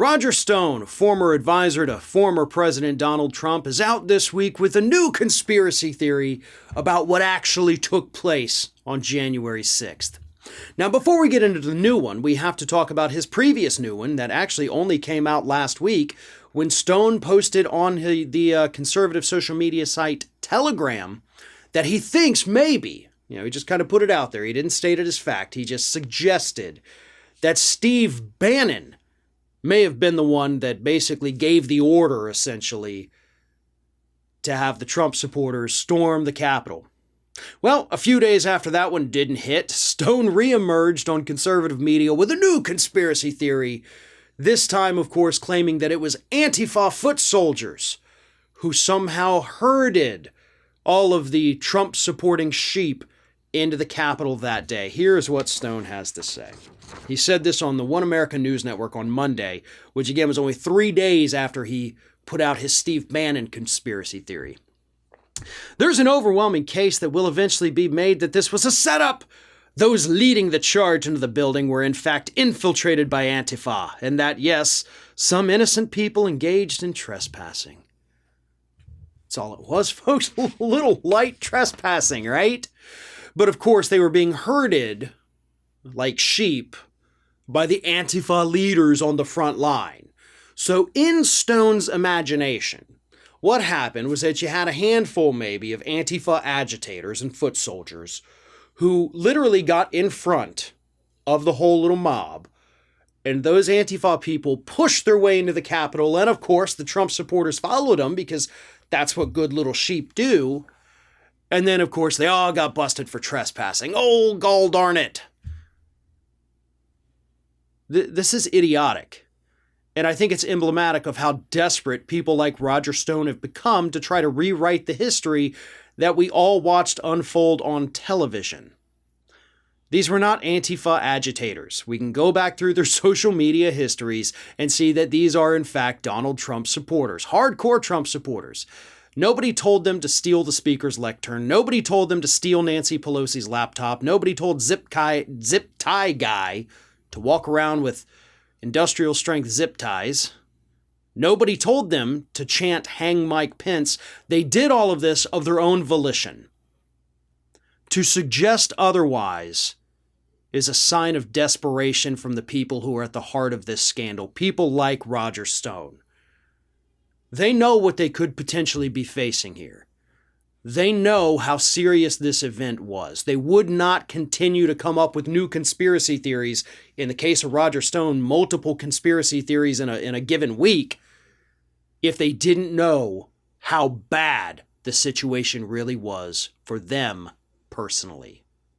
Roger Stone, former advisor to former President Donald Trump, is out this week with a new conspiracy theory about what actually took place on January 6th. Now, before we get into the new one, we have to talk about his previous new one that actually only came out last week when Stone posted on the conservative social media site Telegram that he thinks maybe, he just kind of put it out there. He didn't state it as fact. He just suggested that Steve Bannon may have been the one that basically gave the order, essentially, to have the Trump supporters storm the Capitol. Well, a few days after that one didn't hit, Stone reemerged on conservative media with a new conspiracy theory, this time, of course, claiming that it was Antifa foot soldiers who somehow herded all of the Trump-supporting sheep into the Capitol that day. Here's what Stone has to say. He said this on the One America News Network on Monday, which again was only 3 days after he put out his Steve Bannon conspiracy theory. There's an overwhelming case that will eventually be made that this was a setup. Those leading the charge into the building were in fact infiltrated by Antifa, and that, yes, some innocent people engaged in trespassing. That's all it was, folks. A little light trespassing, right? But of course, they were being herded like sheep by the Antifa leaders on the front line. So in Stone's imagination, what happened was that you had a handful maybe of Antifa agitators and foot soldiers who literally got in front of the whole little mob. And those Antifa people pushed their way into the Capitol. And of course, the Trump supporters followed them because that's what good little sheep do. And then, of course, they all got busted for trespassing. Oh, gall darn it. This is idiotic. And I think it's emblematic of how desperate people like Roger Stone have become to try to rewrite the history that we all watched unfold on television. These were not Antifa agitators. We can go back through their social media histories and see that these are, in fact, Donald Trump supporters, hardcore Trump supporters. Nobody told them to steal the speaker's lectern. Nobody told them to steal Nancy Pelosi's laptop. Nobody told zip tie guy to walk around with industrial strength zip ties. Nobody told them to chant "Hang Mike Pence." They did all of this of their own volition. To suggest otherwise is a sign of desperation from the people who are at the heart of this scandal, people like Roger Stone. They know what they could potentially be facing here. They know how serious this event was. They would not continue to come up with new conspiracy theories. In the case of Roger Stone, multiple conspiracy theories in a given week, if they didn't know how bad the situation really was for them personally.